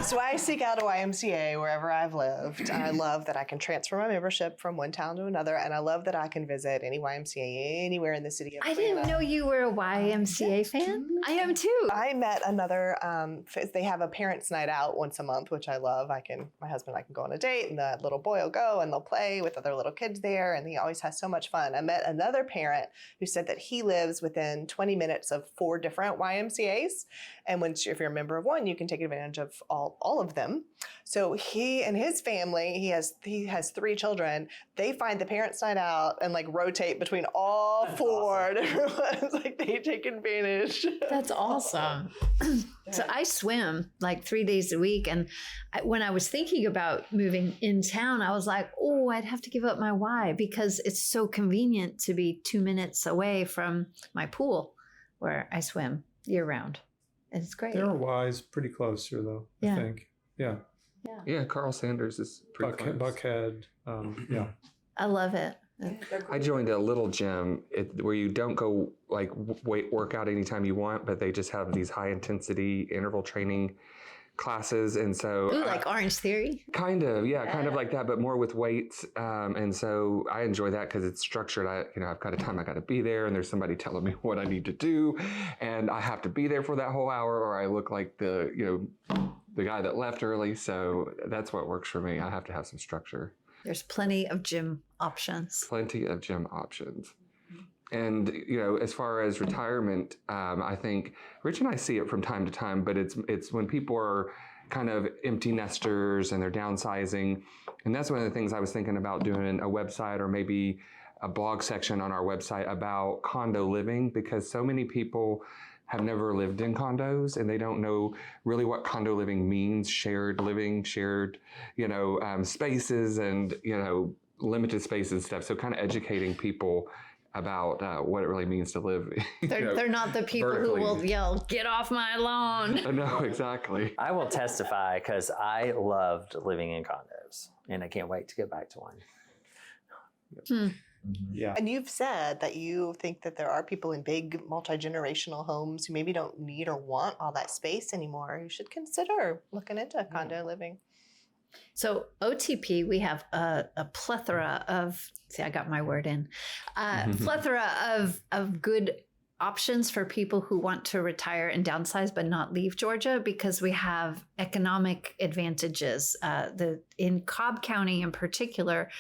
That's why I seek out a YMCA wherever I've lived. I love that I can transfer my membership from one town to another, and I love that I can visit any YMCA anywhere in the city of I Atlanta. didn't know you were a YMCA fan. I am too. I met another, they have a parents' night out once a month, which I love. My husband and I can go on a date, and the little boy will go, and they'll play with other little kids there, and he always has so much fun. I met another parent who said that he lives within 20 minutes of 4 different YMCAs, and if you're a member of one, you can take advantage of all of them. So he and his family, he has 3 children. They find the parents' night out and like rotate between all 4 different ones. Like they take advantage. That's awesome. So I swim like 3 days a week. And when I was thinking about moving in town, I was like, oh, I'd have to give up my Y because it's so convenient to be 2 minutes away from my pool where I swim year round. And it's great. There are Ys pretty close here, though, I think. Yeah. Yeah, Carl Sanders is pretty close. Buckhead. Yeah. I love it. I joined a little gym where you don't go like work out anytime you want, but they just have these high intensity interval training classes. And so like Orange Theory? Kind of like that, but more with weights. And so I enjoy that because it's structured. I've got a time I got to be there, and there's somebody telling me what I need to do, and I have to be there for that whole hour, or I look like the guy that left early. So that's what works for me. I have to have some structure. There's plenty of gym options. And, as far as retirement, I think Rich and I see it from time to time, but it's when people are kind of empty nesters and they're downsizing. And that's one of the things I was thinking about doing, a website or maybe a blog section on our website about condo living, because so many people have never lived in condos and they don't know really what condo living means, shared living, shared, spaces and, limited space and stuff. So kind of educating people about what it really means to live. They're not the people vertically. who will yell, "Get off my lawn." No, exactly. I will testify because I loved living in condos and I can't wait to get back to one. Yeah. And you've said that you think that there are people in big multi-generational homes who maybe don't need or want all that space anymore. You should consider looking into condo living. So OTP, we have a plethora of, I got my word in, plethora of good options for people who want to retire and downsize but not leave Georgia, because we have economic advantages. In Cobb County in particular,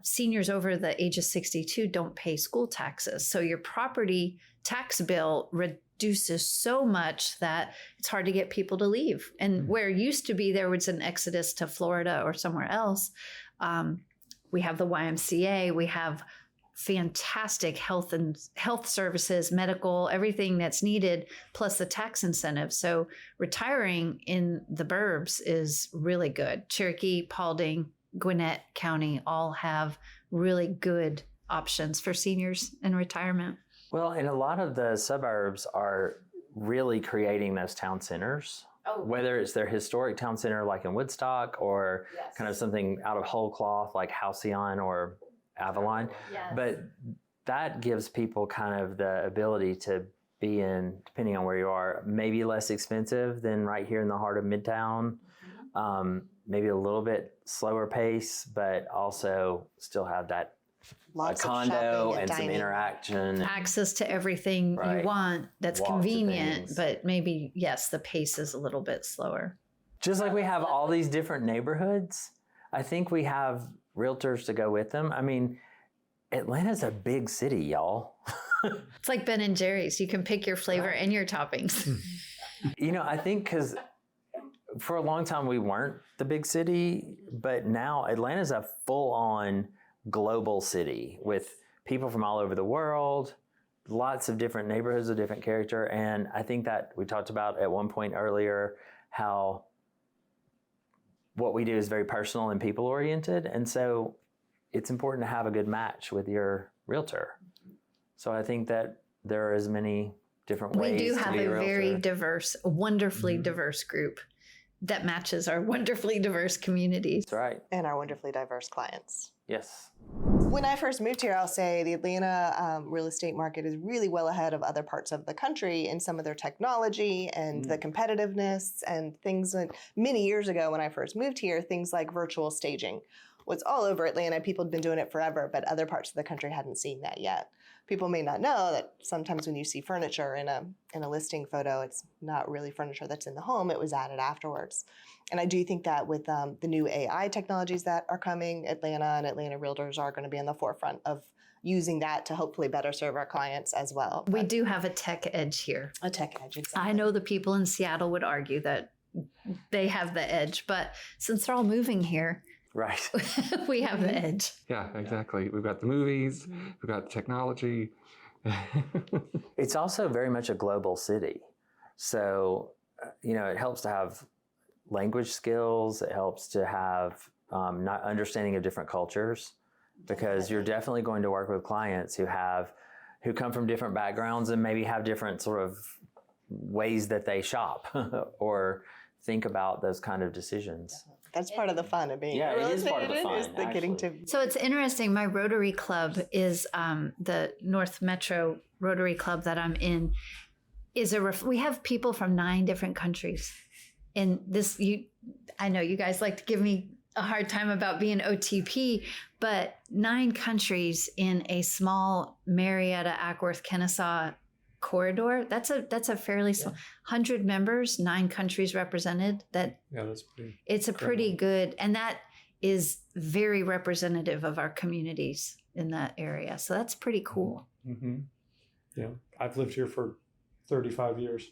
seniors over the age of 62 don't pay school taxes. So your property tax bill reduces so much that it's hard to get people to leave. And where it used to be there was an exodus to Florida or somewhere else, we have the YMCA, we have fantastic health services, medical, everything that's needed, plus the tax incentive. So retiring in the burbs is really good. Cherokee, Paulding, Gwinnett County all have really good options for seniors in retirement. Well, and a lot of the suburbs are really creating those town centers, whether it's their historic town center like in Woodstock or kind of something out of whole cloth like Halcyon or Avalon. Yes. But that gives people kind of the ability to be in, depending on where you are, maybe less expensive than right here in the heart of Midtown. Maybe a little bit slower pace, but also still have that Lots a of condo shopping and some dining. interaction. Access to everything you want that's Lots of convenient, things. but maybe, yes, the pace is a little bit slower. Just like we have all these different neighborhoods, I think we have realtors to go with them. I mean, Atlanta's a big city, y'all. It's like Ben and Jerry's. You can pick your flavor and your toppings. I think because for a long time we weren't the big city, but now Atlanta's a full-on global city with people from all over the world, lots of different neighborhoods of different character. And I think that we talked about at one point earlier how what we do is very personal and people oriented. And so it's important to have a good match with your realtor. So I think that there are as many different ways We do to have be a realtor. very diverse, wonderfully diverse group that matches our wonderfully diverse communities. That's right. And our wonderfully diverse clients. Yes. When I first moved here, I'll say the Atlanta real estate market is really well ahead of other parts of the country in some of their technology and the competitiveness and things that many years ago when I first moved here, things like virtual staging was all over Atlanta. People had been doing it forever, but other parts of the country hadn't seen that yet. People may not know that sometimes when you see furniture in a listing photo, it's not really furniture that's in the home. It was added afterwards. And I do think that with the new AI technologies that are coming, Atlanta and Atlanta realtors are going to be in the forefront of using that to hopefully better serve our clients as well. We do have a tech edge here. A tech edge, exactly. I know the people in Seattle would argue that they have the edge, but since they're all moving here, Right. we have the edge. Yeah, exactly. We've got the movies, we've got the technology. It's also very much a global city. So, it helps to have language skills. It helps to have not understanding of different cultures, because you're definitely going to work with clients who come from different backgrounds and maybe have different sort of ways that they shop or think about those kind of decisions. That's part of the fun of being a real it is estate part of the agent, fun, is the getting to. So it's interesting. My Rotary Club is the North Metro Rotary Club that I'm in. We have people from 9 different countries, and I know you guys like to give me a hard time about being OTP, but 9 countries in a small Marietta, Ackworth, Kennesaw corridor. That's a fairly small 100 members, 9 countries represented. Yeah, that's pretty. It's a pretty good, and that is very representative of our communities in that area. So that's pretty cool. Mm-hmm. Yeah, I've lived here for 35 years,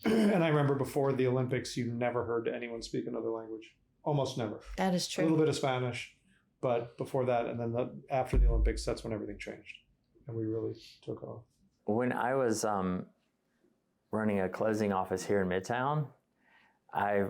and I remember before the Olympics, you never heard anyone speak another language. Almost never. That is A true. little bit of Spanish, but before that, and then after the Olympics, that's when everything changed, and we really took off. When I was running a closing office here in Midtown, I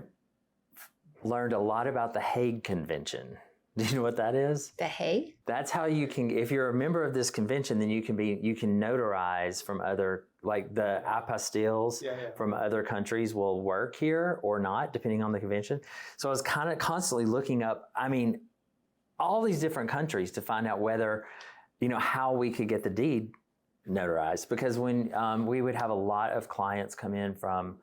learned a lot about the Hague Convention. Do you know what that is? The hay? That's how you can, if you're a member of this convention, then you can notarize from other, like the apostilles from other countries will work here or not, depending on the convention. So I was kind of constantly looking up, all these different countries to find out whether, how we could get the deed notarized, because when we would have a lot of clients come in from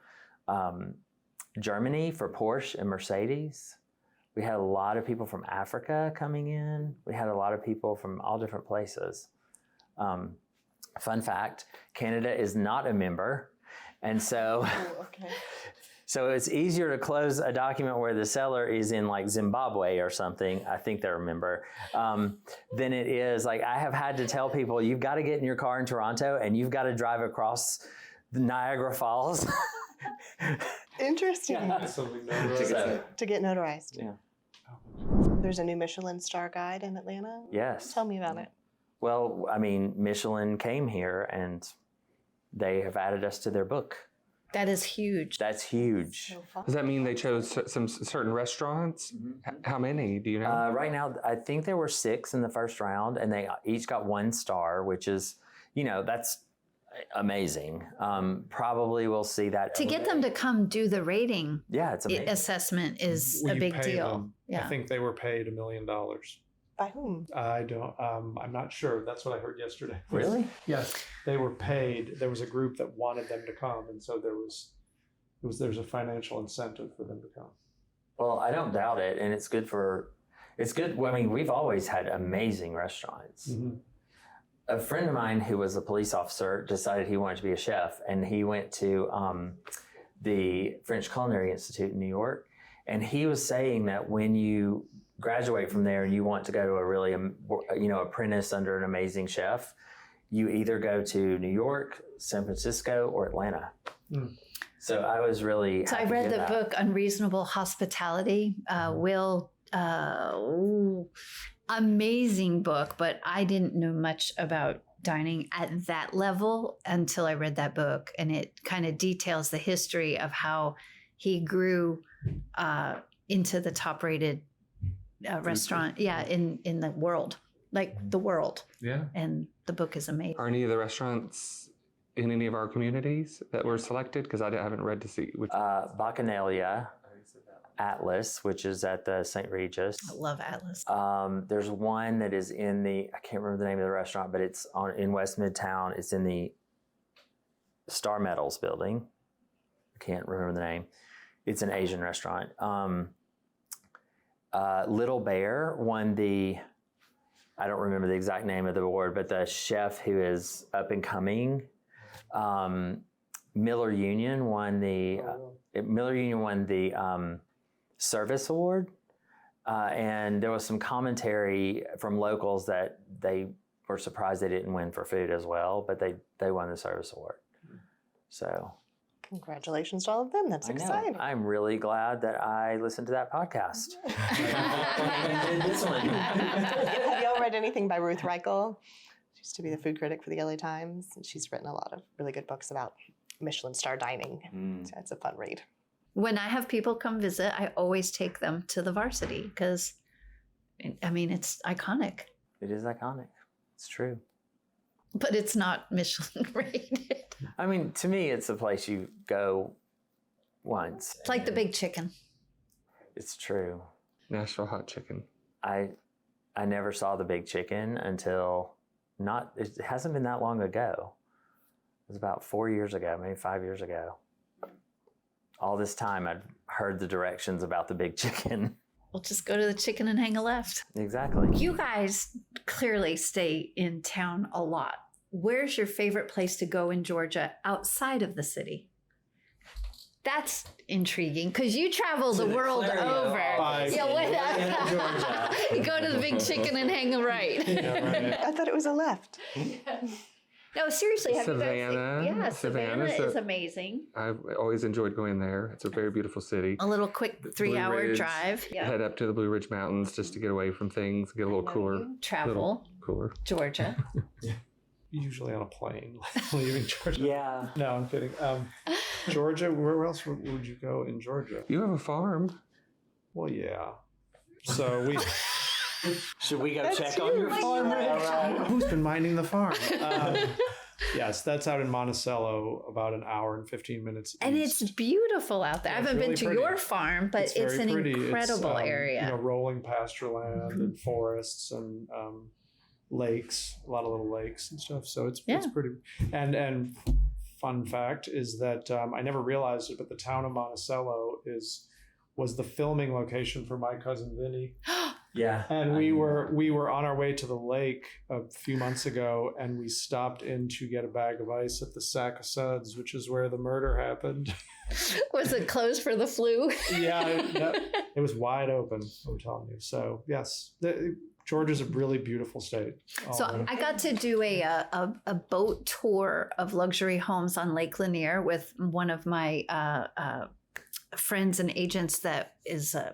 Germany for Porsche and Mercedes. We had a lot of people from Africa coming in. We had a lot of people from all different places. Fun fact, Canada is not a member. And so, so it's easier to close a document where the seller is in like Zimbabwe or something, I think they're a member, than it is like I have had to tell people, you've got to get in your car in Toronto and you've got to drive across the Niagara Falls. Interesting. To get notarized. Yeah. There's a new Michelin star guide in Atlanta. Yes. Tell me about it. Well, Michelin came here and they have added us to their book. That is huge. That's huge. So fun. Does that mean they chose some certain restaurants? How many? Do you know? Right now, I think there were 6 in the first round, and they each got 1 star, which is, that's amazing. Probably we'll see that. To get them to come do the rating it's amazing. assessment is Will a you big pay deal. them? Yeah. I think they were paid $1 million. By whom? I don't. I'm not sure. That's what I heard yesterday. Really? Yes, they were paid. There was a group that wanted them to come, and so there's a financial incentive for them to come. Well, I don't doubt it, and it's good. Well, we've always had amazing restaurants. Mm-hmm. A friend of mine who was a police officer decided he wanted to be a chef, and he went to the French Culinary Institute in New York, and he was saying that when you graduate from there and you want to go to a really, apprentice under an amazing chef, you either go to New York, San Francisco, or Atlanta. Mm. So I was really So I happy to read hear the that. book Unreasonable Hospitality. Amazing book, but I didn't know much about dining at that level until I read that book, and it kind of details the history of how he grew into the top-rated restaurant, in the world, like the world. Yeah. And the book is amazing. Are any of the restaurants in any of our communities that were selected? Because I haven't read to see which. Bacchanalia Atlas, which is at the St. Regis. I love Atlas. There's one that is in the, I can't remember the name of the restaurant, but it's in West Midtown. It's in the Star Metals building. I can't remember the name. It's an Asian restaurant. Little Bear won the, I don't remember the exact name of the award, but the chef who is up and coming. Miller Union won the service award, and there was some commentary from locals that they were surprised they didn't win for food as well, but they won the service award. So Congratulations to all of them. That's exciting. I'm really glad that I listened to that podcast. And did this one. Have y'all read anything by Ruth Reichel? She used to be the food critic for the LA Times, and she's written a lot of really good books about Michelin star dining. So it's a fun read. When I have people come visit, I always take them to the Varsity because, I mean, it's iconic. It is iconic. It's true. But it's not Michelin rated. I mean, to me, it's a place you go once. It's like the Big Chicken. It's true. Nashville hot chicken. I never saw the Big Chicken until it hasn't been that long ago. It was about 4 years ago, maybe 5 years ago. All this time I'd heard the directions about the Big Chicken. We'll just go to the Chicken and hang a left. Exactly. You guys clearly stay in town a lot. Where's your favorite place to go in Georgia outside of the city? That's intriguing because you travel the world over. You go to the Big Chicken and hang a right. Yeah, right. I thought it was a left. No, seriously. Have Savannah. You guys seen? Yeah, Savannah Savannah's is amazing. I've always enjoyed going there. It's a very beautiful city. A little quick 3-hour Ridge, drive. Yeah. Head up to the Blue Ridge Mountains just to get away from things, get a little cooler. Travel. Cooler. Georgia. Usually on a plane, leaving Georgia. Yeah. No, I'm kidding. Georgia, where else would you go in Georgia? You have a farm. Well, yeah. So we... Should we go That's check you. on your Like, farm? right. Who's been minding the farm? Yes, that's out in Monticello, about an hour and 15 minutes And east. it's beautiful out there. Yeah, I it's haven't been really to pretty. your farm, but it's very an pretty. incredible It's, area. You know, rolling pasture land and forests and lakes, a lot of little lakes and stuff. So it's pretty. And fun fact is that I never realized it, but the town of Monticello was the filming location for My Cousin Vinny. Yeah. And we were on our way to the lake a few months ago, and we stopped in to get a bag of ice at the Sack of Suds, which is where the murder happened. Was it closed for the flu? Yeah, it was wide open, I'm telling you. So yes, Georgia's a really beautiful state. So I got to do a boat tour of luxury homes on Lake Lanier with one of my friends and agents that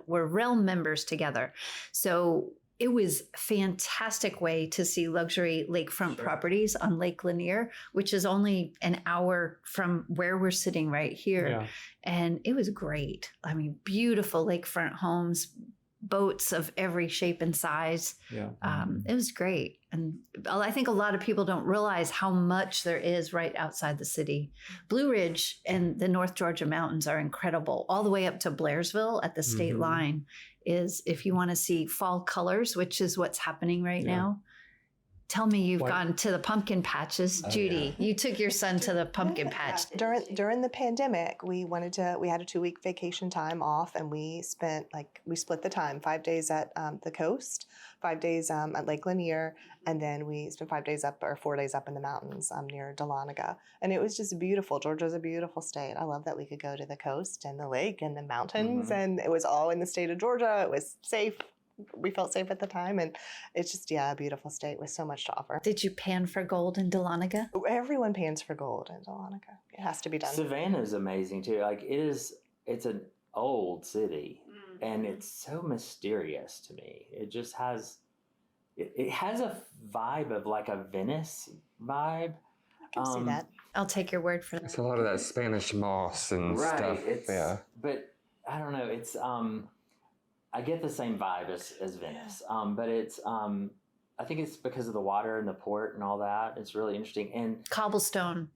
we're realm members together. So it was a fantastic way to see luxury lakefront properties on Lake Lanier, which is only an hour from where we're sitting right here. Yeah. And it was great. I mean, beautiful lakefront homes, boats of every shape and size. Yeah. It was great. And I think a lot of people don't realize how much there is right outside the city. Blue Ridge and the North Georgia mountains are incredible. All the way up to Blairsville at the state line is, if you want to see fall colors, which is what's happening right now. Tell me you've gone to the pumpkin patches. Judy, you took your son to the pumpkin patch. During the pandemic, we had a 2-week vacation time off, and we split the time, 5 days at the coast, 5 days at Lake Lanier, and then we spent 5 days up or 4 days up in the mountains near Dahlonega. And it was just beautiful. Georgia's a beautiful state. I love that we could go to the coast and the lake and the mountains, and it was all in the state of Georgia. It was safe. We felt safe at the time, and it's just, a beautiful state with so much to offer. Did you pan for gold in Dahlonega? Everyone pans for gold in Dahlonega. It has to be done. Savannah's amazing too. Like it's an old city, and it's so mysterious to me. It just has, it has a vibe of like a Venice vibe. I can see that. I'll take your word for that. It's a lot of that Spanish moss and stuff. But I don't know. It's I get the same vibe as Venice, but it's I think it's because of the water and the port and all that. It's really interesting. And cobblestone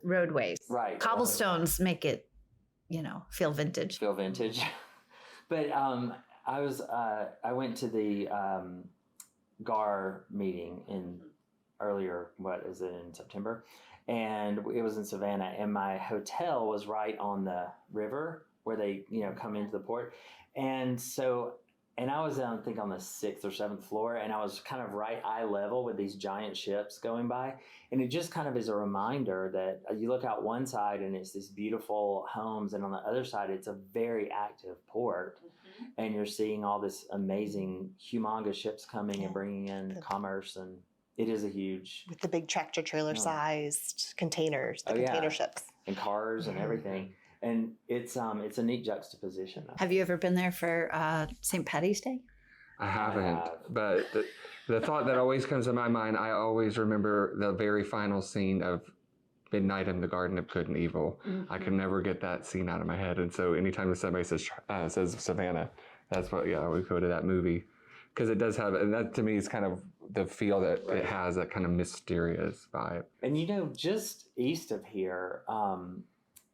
roadways. Right. Cobblestones make it, feel vintage. Feel vintage. But I went to the GAR meeting in September, and it was in Savannah, and my hotel was right on the river where they come into the port, and I was I think on the 6th or 7th floor, and I was kind of right eye level with these giant ships going by, and it just kind of is a reminder that you look out one side and it's these beautiful homes, and on the other side it's a very active port, and you're seeing all this amazing, humongous ships coming and bringing in commerce, and it is a huge with the big tractor trailer sized containers, the container ships, and cars and everything. And it's a neat juxtaposition. Have you ever been there for St. Patty's Day? I haven't, but the thought that always comes to my mind, I always remember the very final scene of Midnight in the Garden of Good and Evil. I can never get that scene out of my head, and so anytime somebody says Savannah, that's what I always go to that movie, because it does have, and that to me is kind of the feel that it has, that kind of mysterious vibe. And just east of here,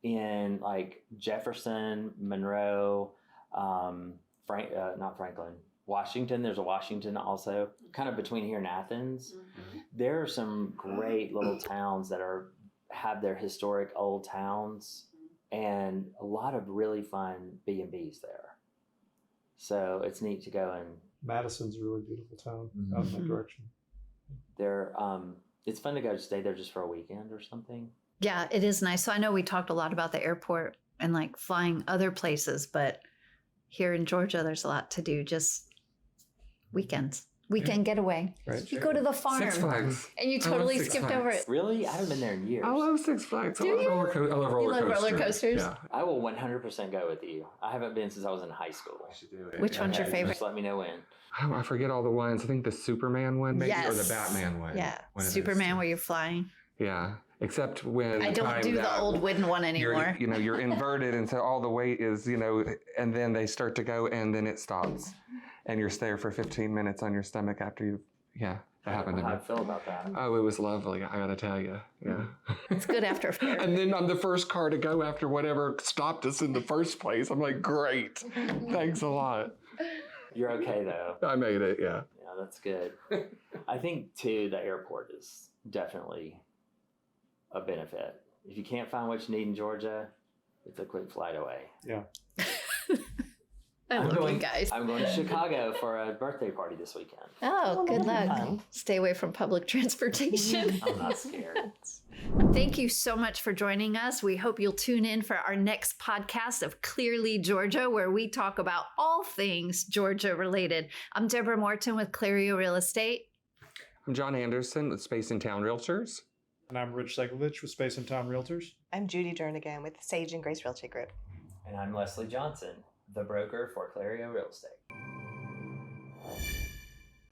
in like Jefferson, Monroe, not Franklin, Washington. There's a Washington also, kind of between here and Athens. There are some great little towns that have their historic old towns, and a lot of really fun B&Bs there. So it's neat to go and. Madison's a really beautiful town out in that direction. It's fun to go stay there just for a weekend or something. Yeah, it is nice. So I know we talked a lot about the airport and like flying other places, but here in Georgia, there's a lot to do. Just weekend getaway. Right. You go to the farm. Six Flags. And you totally skipped over it. Really? I haven't been there in years. I love Six Flags. Do you? I love roller coasters. Yeah. I will 100% go with you. I haven't been since I was in high school. Which one's your favorite? Just let me know when. Oh, I forget all the ones. I think the Superman one, maybe, Yes. or the Batman one. Yeah, One of those Superman two. where you're flying. Yeah, except when I don't do the old wooden one anymore. You're inverted, and so all the weight is, and then they start to go, and then it stops, and you're there for 15 minutes on your stomach after you. Yeah, that happened to me. How do you feel about that? Oh, it was lovely. I gotta tell you. Yeah. It's good after a fair. And then I'm the first car to go after whatever stopped us in the first place. I'm like, great, thanks a lot. You're okay though. I made it. Yeah. Yeah, that's good. I think too, the airport is definitely a benefit. If you can't find what you need in Georgia, it's a quick flight away. Yeah. I love you guys. I'm going to Chicago for a birthday party this weekend. Oh, good luck. fun. Stay away from public transportation. I'm not scared. Thank you so much for joining us. We hope you'll tune in for our next podcast of Clearly Georgia, where we talk about all things Georgia related. I'm Deborah Morton with Clario Real Estate. I'm John Anderson with Space in Town Realtors. And I'm Rich Segovich with Space and Town Realtors. I'm Judy Jernigan with Sage and Grace Realty Group. And I'm Leslie Johnson, the broker for Clario Real Estate.